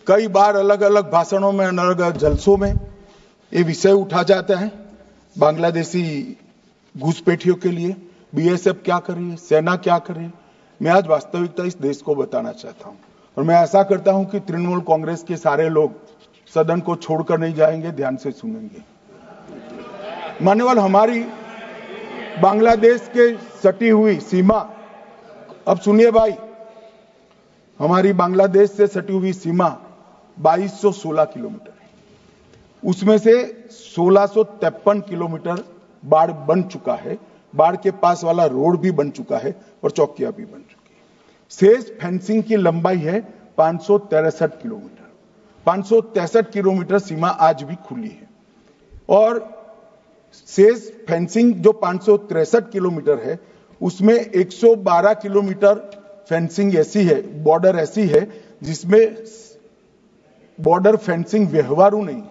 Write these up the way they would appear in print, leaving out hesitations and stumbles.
कई बार अलग अलग भाषणों में, अलग अलग जलसों में ये विषय उठा जाता है। बांग्लादेशी घुसपैठियों के लिए बीएसएफ क्या कर रही है, सेना क्या कर रही है। मैं आज वास्तविकता इस देश को बताना चाहता हूं और मैं ऐसा करता हूं कि तृणमूल कांग्रेस के सारे लोग सदन को छोड़कर नहीं जाएंगे, ध्यान से सुनेंगे। मान्यवर, हमारी बांग्लादेश के सटी हुई सीमा, अब सुनिए भाई, हमारी बांग्लादेश से सटी हुई सीमा 2216 किलोमीटर है। उसमें से 1653 किलोमीटर बाढ़ बन चुका है, बाढ़ के पास वाला रोड भी बन चुका है और चौकियां भी बन चुकी है। शेष फेंसिंग की लंबाई है 563 किलोमीटर। 563 किलोमीटर सीमा आज भी खुली है और शेष फेंसिंग जो 563 किलोमीटर है उसमें 112 किलोमीटर फेंसिंग ऐसी है, बॉर्डर ऐसी है जिसमें बॉर्डर फेंसिंग व्यवहारू नहीं,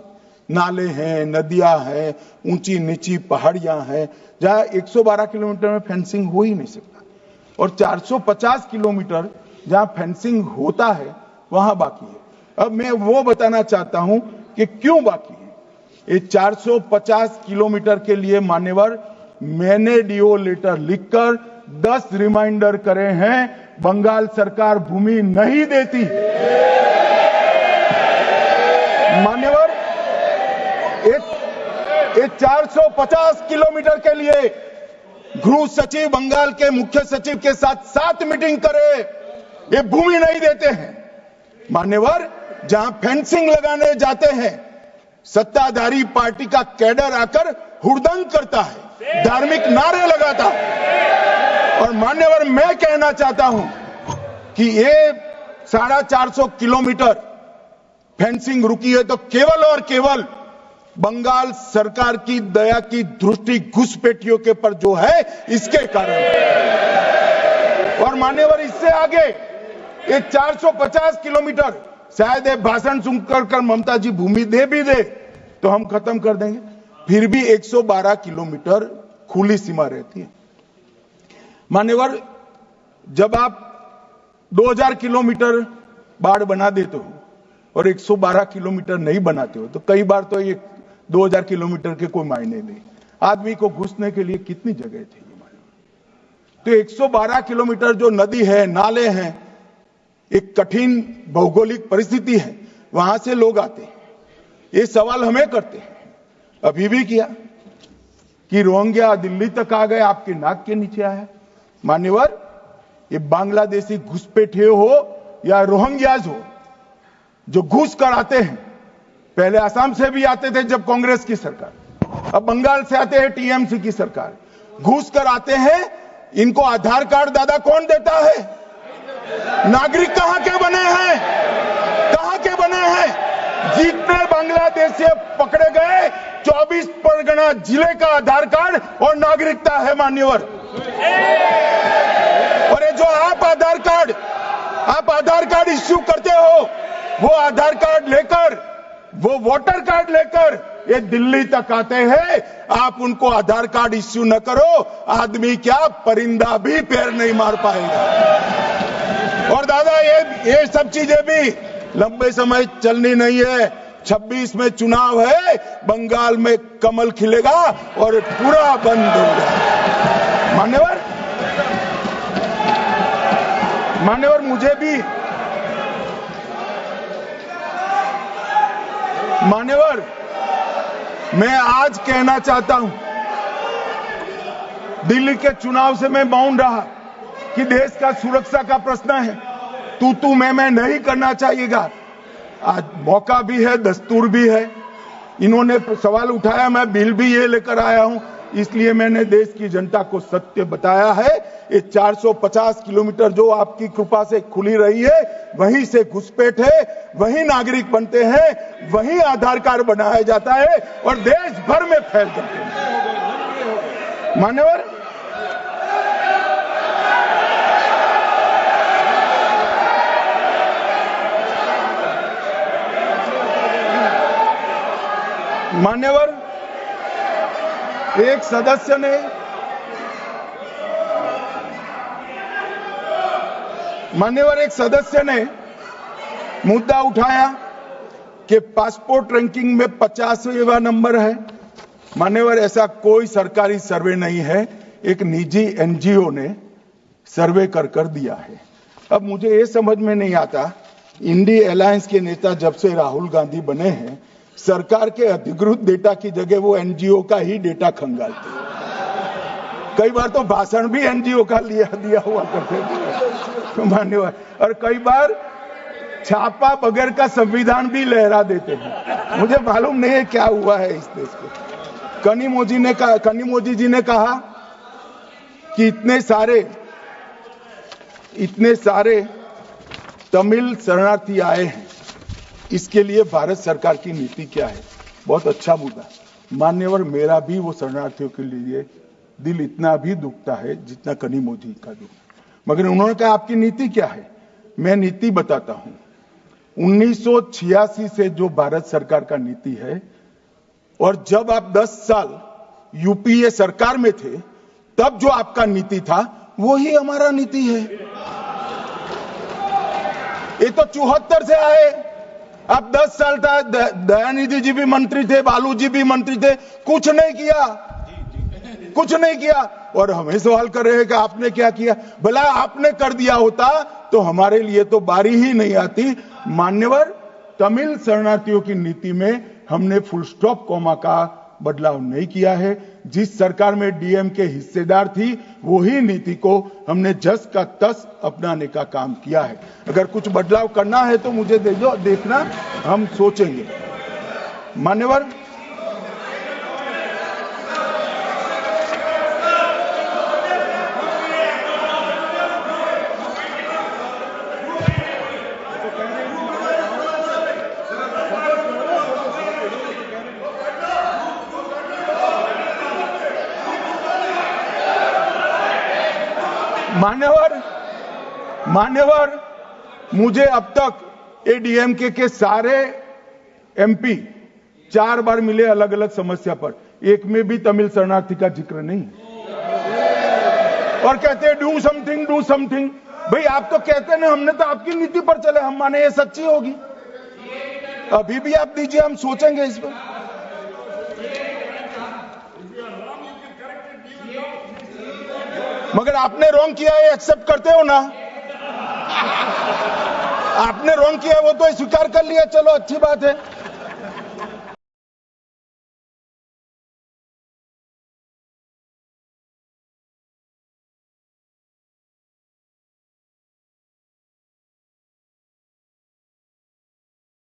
नाले हैं, नदियां हैं, ऊंची नीची पहाड़ियां हैं, जहां 112 किलोमीटर में फेंसिंग हो ही नहीं सकता और 450 किलोमीटर जहां फेंसिंग होता है वहां बाकी है। अब मैं वो बताना चाहता हूं कि क्यों बाकी है। ये 450 किलोमीटर के लिए मान्यवर मैंने डीओ लेटर लिखकर 10 रिमाइंडर करे हैं, बंगाल सरकार भूमि नहीं देती। मान्यवर, ये 450 किलोमीटर के लिए गृह सचिव बंगाल के मुख्य सचिव के साथ 7 मीटिंग करे, ये भूमि नहीं देते हैं। मान्यवर, जहां फेंसिंग लगाने जाते हैं सत्ताधारी पार्टी का कैडर आकर हुड़दंग करता है, धार्मिक नारे लगाता है। और मान्यवर, मैं कहना चाहता हूं कि ये 450 किलोमीटर फेंसिंग रुकी है तो केवल और केवल बंगाल सरकार की दया की दृष्टि घुसपैठियों के पर जो है इसके कारण। और मान्यवर, इससे आगे ये 450 किलोमीटर शायद ये भाषण सुनकर ममता जी भूमि दे भी दे तो हम खत्म कर देंगे, फिर भी 112 किलोमीटर खुली सीमा रहती है। मान्यवर, जब आप 2000 किलोमीटर बाढ़ बना देते हो और 112 किलोमीटर नहीं बनाते हो तो कई बार तो ये 2000 किलोमीटर के कोई मायने नहीं। आदमी को घुसने के लिए कितनी जगह चाहिए मान्यवर। तो 112 किलोमीटर जो नदी है, नाले हैं, एक कठिन भौगोलिक परिस्थिति है, वहां से लोग आते हैं। ये सवाल हमें करते हैं, अभी भी किया कि रोहिंग्या दिल्ली तक आ गए, आपके नाक के नीचे आया। मान्यवर, ये बांग्लादेशी घुसपैठे हो या रोहिंग्याज हो जो घुस कर आते हैं, पहले असम से भी आते थे जब कांग्रेस की सरकार, अब बंगाल से आते हैं टीएमसी की सरकार, घुस कर आते हैं। इनको आधार कार्ड दादा कौन देता है? नागरिक कहां के बने हैं? कहां के बने हैं? जितने बांग्लादेशी पकड़े गए 24 परगना जिले का आधार कार्ड और नागरिकता है मान्यवर। और ये जो आप आधार कार्ड इश्यू करते हो, वो आधार कार्ड लेकर, वो वोटर कार्ड लेकर ये दिल्ली तक आते हैं। आप उनको आधार कार्ड इश्यू न करो, आदमी क्या परिंदा भी पैर नहीं मार पाएगा। और दादा ये सब चीजें भी लंबे समय चलनी नहीं है। 26 में चुनाव है, बंगाल में कमल खिलेगा और पूरा बंद होगा। मान्यवर, मुझे भी मान्यवर, मैं आज कहना चाहता हूं, दिल्ली के चुनाव से मैं मौन रहा कि देश का सुरक्षा का प्रश्न है, तू मैं नहीं करना चाहिएगा। आज मौका भी है, दस्तूर भी है। इन्होंने सवाल उठाया, मैं बिल भी ये लेकर आया हूं, इसलिए मैंने देश की जनता को सत्य बताया है। ये 450 किलोमीटर जो आपकी कृपा से खुली रही है, वहीं से घुसपैठ है, वहीं नागरिक बनते हैं, वहीं आधार कार्ड बनाया जाता है और देश भर में फैल जाते हैं। मान्यवर, एक सदस्य ने मुद्दा उठाया कि पासपोर्ट रैंकिंग में 50वां नंबर है। मान्यवर, ऐसा कोई सरकारी सर्वे नहीं है, एक निजी एनजीओ ने सर्वे कर दिया है। अब मुझे ये समझ में नहीं आता, इंडी अलायंस के नेता जब से राहुल गांधी बने हैं, सरकार के अधिकृत डेटा की जगह वो एनजीओ का ही डेटा खंगालते हैं। कई बार तो भाषण भी एनजीओ का दिया हुआ करते थे मान्यवर, और कई बार छापा बगैर का संविधान भी लहरा देते हैं। मुझे मालूम नहीं है क्या हुआ है इस देश को। कनिमोझी जी ने कहा कि इतने सारे तमिल शरणार्थी आए हैं, इसके लिए भारत सरकार की नीति क्या है। बहुत अच्छा मुद्दा मान्यवर, मेरा भी वो शरणार्थियों के लिए दिल इतना भी दुखता है जितना कनिमोझी का दुख। मगर उन्होंने कहा आपकी नीति क्या है। मैं नीति बताता हूं। 1986 से जो भारत सरकार का नीति है, और जब आप 10 साल यूपीए सरकार में थे तब जो आपका नीति था वही हमारा नीति है। ये तो 74 से आए, अब 10 साल था, दयानिधि जी भी मंत्री थे, बालू जी भी मंत्री थे, कुछ नहीं किया। और हमें सवाल कर रहे हैं कि आपने क्या किया। भला आपने कर दिया होता तो हमारे लिए तो बारी ही नहीं आती। मान्यवर, तमिल शरणार्थियों की नीति में हमने फुल स्टॉप कॉमा का बदलाव नहीं किया है। जिस सरकार में डीएम के हिस्सेदार थी वही नीति को हमने जस का तस अपनाने का काम किया है। अगर कुछ बदलाव करना है तो मुझे दे दो, देखना, हम सोचेंगे। मान्यवर, मान्यवर, मुझे अब तक एडीएमके के सारे एमपी 4 बार मिले अलग अलग समस्या पर, एक में भी तमिल शरणार्थी का जिक्र नहीं। और कहते हैं डू समथिंग। भाई आप तो कहते हैं, हमने तो आपकी नीति पर चले, हम माने ये सच्ची होगी। अभी भी आप दीजिए, हम सोचेंगे इस पर। मगर आपने रॉन्ग किया है, एक्सेप्ट करते हो ना। आपने रॉन्ग किया वो तो स्वीकार कर लिया, चलो अच्छी बात है।